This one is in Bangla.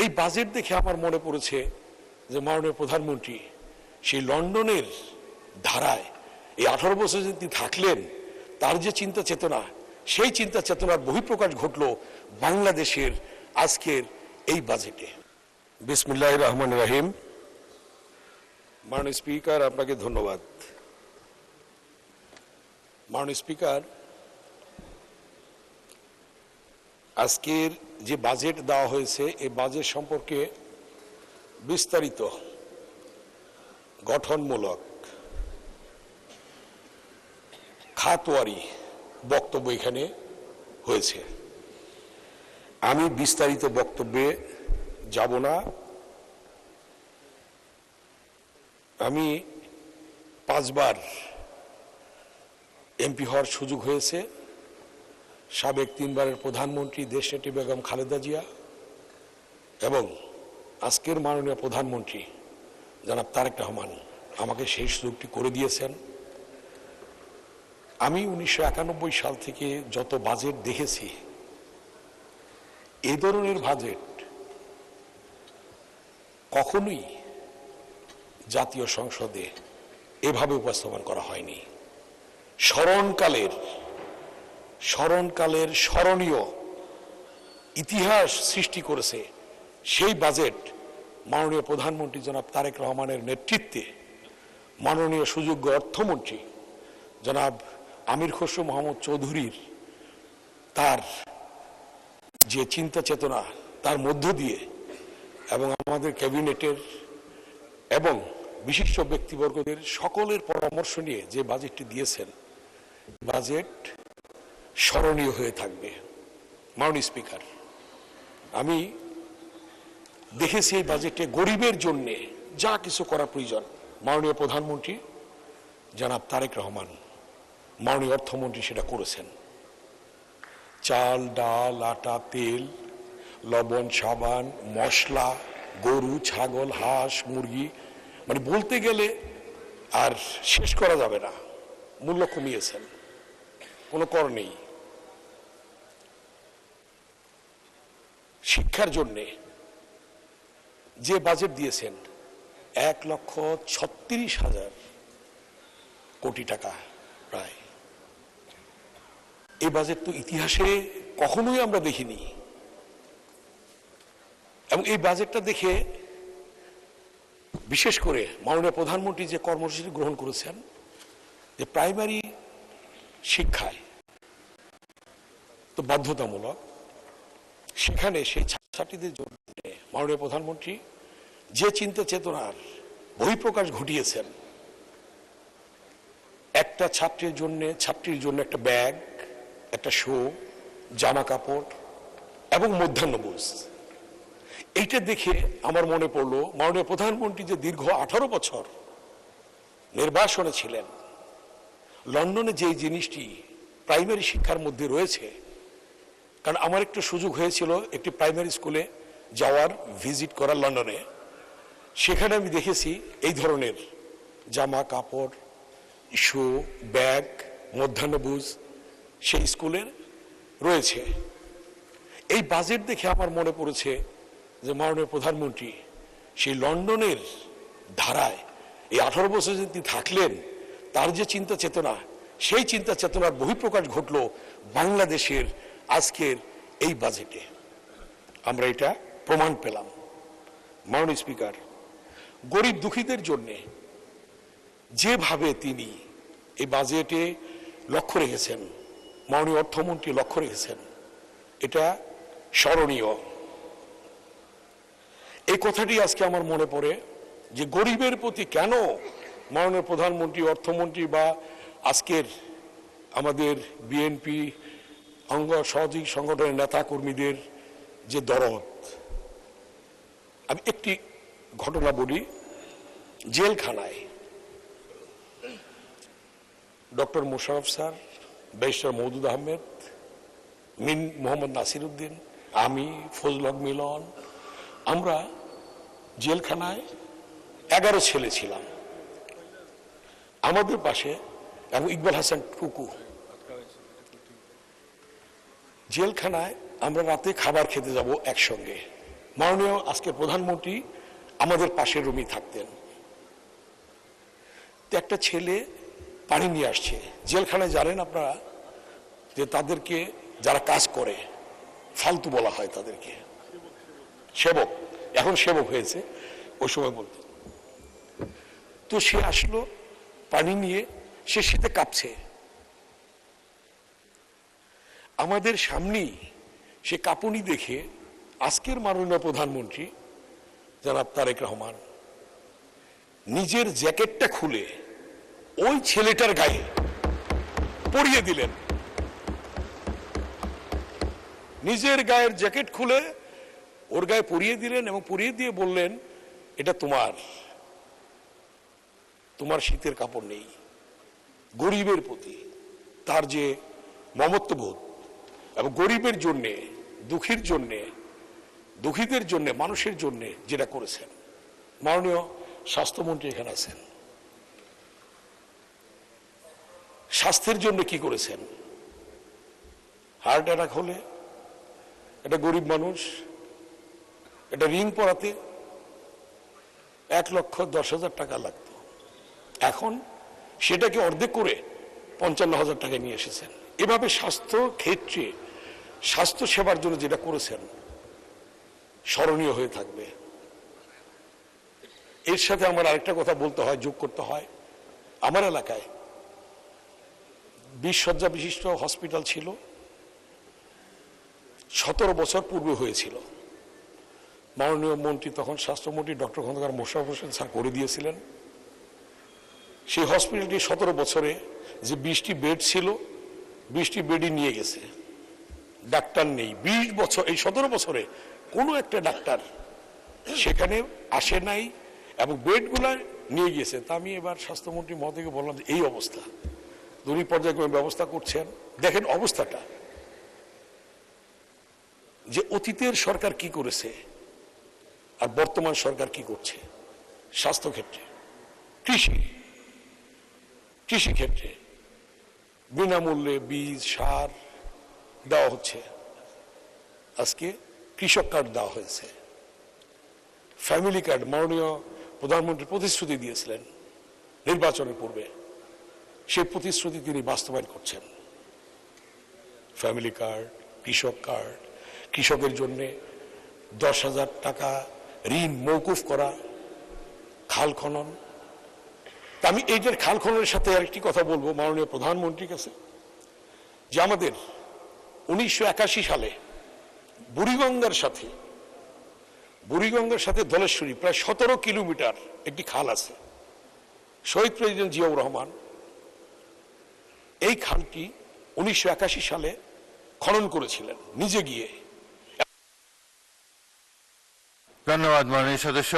এই বাজেট দেখে আমার মনে পড়েছে যে মাননীয় প্রধানমন্ত্রী সেই লন্ডনের ধারায় এই 18 বছর যে তিনি থাকলেন, তার যে চিন্তা চেতনা, সেই চিন্তা চেতনার বহিঃপ্রকাশ ঘটলো বাংলাদেশের আজকের এই বাজেটে। বিসমিল্লাহির রহমানির রহিম। মাননীয় স্পিকার, আপনাকে ধন্যবাদ। মাননীয় স্পিকার, আজকের যে বাজেট দেওয়া হয়েছে এই বাজেট সম্পর্কে বিস্তারিত গঠনমূলক খাতওয়ারি বক্তব্য এখানে হয়েছে। আমি বিস্তারিত বক্তব্যে যাব না। আমি 5 বার এমপি হওয়ার সুযোগ হয়েছে। সাবেক 3 বারের প্রধানমন্ত্রী দেশনেত্রী বেগম খালেদা জিয়া এবং আজকের মাননীয় প্রধানমন্ত্রী জনাব তারেক রহমান আমাকে সেই সুযোগটি করে দিয়েছেন। আমি 1991 সাল থেকে যত বাজেট দেখেছি, এই ধরনের বাজেট কখনোই জাতীয় সংসদে এভাবে উপস্থাপন করা হয়নি। স্মরণকালের স্মরণীয় ইতিহাস সৃষ্টি করেছে সেই বাজেট মাননীয় প্রধানমন্ত্রী জনাব তারেক রহমানের নেতৃত্বে মাননীয় সুযোগ্য অর্থমন্ত্রী জনাব আমির খসরু মোহাম্মদ চৌধুরীর তার যে চিন্তা চেতনা, তার মধ্য দিয়ে এবং আমাদের ক্যাবিনেটের এবং বিশিষ্ট ব্যক্তিবর্গদের সকলের পরামর্শ নিয়ে যে বাজেটটি দিয়েছেন, বাজেট স্মরণীয় হয়ে থাকবে। মাননীয় স্পিকার, আমি দেখেছি এই বাজেটে গরিবের জন্য যা কিছু করা প্রয়োজন মাননীয় প্রধানমন্ত্রী জনাব তারেক রহমান, মাননীয় অর্থমন্ত্রী সেটা করেছেন। চাল, ডাল, আটা, তেল, লবণ, সাবান, মশলা, গরু, ছাগল, হাঁস, মুরগি, মানে বলতে গেলে আর শেষ করা যাবে না। মূল্য কমিয়েছেন, কোনো কর নেই। শিক্ষার জন্য যে বাজেট দিয়েছেন 1,36,000 কোটি টাকা প্রায়, এই বাজেট তো ইতিহাসে কখনোই আমরা দেখিনি। এবং এই বাজেটটা দেখে বিশেষ করে মাননীয় প্রধানমন্ত্রী যে কর্মসূচি গ্রহণ করেছেন, যে প্রাইমারি শিক্ষায় তো বাধ্যতামূলক, সেখানে সেই ছাত্রছাত্রীদের জন্য মাননীয় প্রধানমন্ত্রী যে চিন্তা চেতনার বহিঃপ্রকাশ ঘটিয়েছেন, একটা ছাত্রীর জন্য একটা ব্যাগ, একটা শু, জামা কাপড় এবং মধ্যাহ্নভোজ, এইটা দেখে আমার মনে পড়লো মাননীয় প্রধানমন্ত্রী যে দীর্ঘ 18 বছর নির্বাসনে ছিলেন, লন্ডনে যে জিনিসটি প্রাইমারি শিক্ষার মধ্যে রয়েছে। কারণ আমার একটু সুযোগ হয়েছিল একটি প্রাইমারি স্কুলে যাওয়ার, ভিজিট করার লন্ডনে। সেখানে আমি দেখেছি এই ধরনের জামা কাপড়, শু, ব্যাগ, মধ্যাহ্নভোজ সেই স্কুলের রয়েছে। এই বাজেট দেখে আমার মনে পড়েছে যে মাননীয় প্রধানমন্ত্রী সেই লন্ডনের ধারায় এই 18 বছর যে তিনি থাকলেন, তার যে চিন্তা চেতনা, সেই চিন্তা চেতনার বহিঃপ্রকাশ ঘটলো বাংলাদেশের আজকের এই বাজেটে। আমরা এটা প্রমাণ পেলাম। মাননীয় স্পিকার, গরিব দুঃখীদের জন্য যেভাবে তিনি এই বাজেটে লক্ষ্য রেখেছেন, মাননীয় অর্থমন্ত্রী লক্ষ্য রেখেছেন, এটা স্মরণীয়। এই কথাটি আজকে আমার মনে পড়ে যে গরিবের প্রতি কেন মাননীয় প্রধানমন্ত্রী, অর্থমন্ত্রী বা আজকের আমাদের বিএনপি অঙ্গ সহযোগী সংগঠনের নেতা কর্মীদের যে দরদ। আমি একটি ঘটনা বলি। জেলখানায় doctor Mosharraf sir, barrister Moudud Ahmed, Mohammad Nasir Uddin, আমি, ফজল হক মিলন, আমরা জেলখানায় 11 ছেলে ছিলাম। আমাদের পাশে এবং ইকবাল হাসান টুকু। জেলখানায় আমরা রাতে খাবার খেতে যাব একসঙ্গে। মাননীয় আজকের প্রধানমন্ত্রী আমাদের পাশের রুমই থাকতেন। তো একটা ছেলে পানি নিয়ে আসছে, জেলখানায় জানেন আপনারা যে তাদেরকে যারা কাজ করে ফালতু বলা হয় তাদেরকে, সেবক, এখন সেবক হয়েছে, ওই সময় বলতো। তো সে আসলো পানি নিয়ে, সে শীতে কাঁপছে, আমাদের সামনেই সে কাঁপুনি দেখে আজকের মাননীয় প্রধানমন্ত্রী জনাব তারেক রহমান নিজের জ্যাকেটটা খুলে ওই ছেলেটার গায়ে পরিয়ে দিলেন। নিজের গায়ের জ্যাকেট খুলে ওর গায়ে পরিয়ে দিলেন এবং পরিয়ে দিয়ে বললেন, এটা তোমার শীতের কাপড় নেই। গরিবের প্রতি তার যে মমত্ববোধ এবং গরিবের জন্যে, দুঃখীর জন্যে, দুঃখীদের জন্য, মানুষের জন্য যেটা করেছেন। মাননীয় স্বাস্থ্যমন্ত্রী এখানে আছেন, স্বাস্থ্যের জন্য কি করেছেন? হার্ট অ্যাটাক হলে একটা গরিব মানুষ একটা রিং পরাতে 1,10,000 টাকা লাগতো, এখন সেটাকে অর্ধেক করে 55,000 টাকা নিয়ে এসেছেন। এভাবে স্বাস্থ্য ক্ষেত্রে, স্বাস্থ্য সেবার জন্য যেটা করেছেন স্মরণীয় হয়ে থাকবে। এর সাথে আমার আরেকটা কথা বলতে হয়, যোগ করতে হয়। আমার এলাকায় 20 শয্যা বিশিষ্ট হসপিটাল ছিল, 17 বছর পূর্বে হয়েছিল। মাননীয় মন্ত্রী তখন স্বাস্থ্যমন্ত্রী ডক্টর খন্দকার মোশাররফ হোসেন স্যার করে দিয়েছিলেন। সেই হসপিটালটি 17 বছরে যে 20টি বেড ছিল, 20টি বেডই নিয়ে গেছে, ডাক্তার নেই। 20 বছর, এই 17 বছরে কোনো একটা ডাক্তার সেখানে আসে নাই এবং বেডগুলা নিয়ে গিয়েছে। তা আমি এবার স্বাস্থ্যমন্ত্রী মহোদয়কে বললাম যে এই অবস্থা, দুই পর্যায়ক্রমে ব্যবস্থা করছেন, দেখেন অবস্থাটা, যে অতীতের সরকার কি করেছে আর বর্তমান সরকার কি করছে স্বাস্থ্য ক্ষেত্রে। কৃষি ক্ষেত্রে বিনামূল্যে বীজ সার দেওয়া হচ্ছে, আজকে কৃষক কার্ড দেওয়া হয়েছে, ফ্যামিলি কার্ড মাননীয় প্রধানমন্ত্রী প্রতিশ্রুতি দিয়েছিলেন নির্বাচনের পূর্বে, সেই প্রতিশ্রুতি তিনি বাস্তবায়ন করছেন। ফ্যামিলি কার্ড, কৃষক কার্ড, কৃষকের জন্য 10,000 টাকা ঋণ মৌকুফ করা, খাল খনন। তা আমি এইটার খাল খননের সাথে আরেকটি কথা বলবো মাননীয় প্রধানমন্ত্রীর কাছে, যে আমাদের 1981 সালে বুড়িগঙ্গার সাথে ধলেশ্বরী প্রায় 17 কিলোমিটার একটি খাল আছে, শহীদ প্রেসিডেন্ট জিয়াউর রহমান এই খালটি 1981 সালে খনন করেছিলেন নিজে গিয়ে। ধন্যবাদ মাননীয় সদস্য।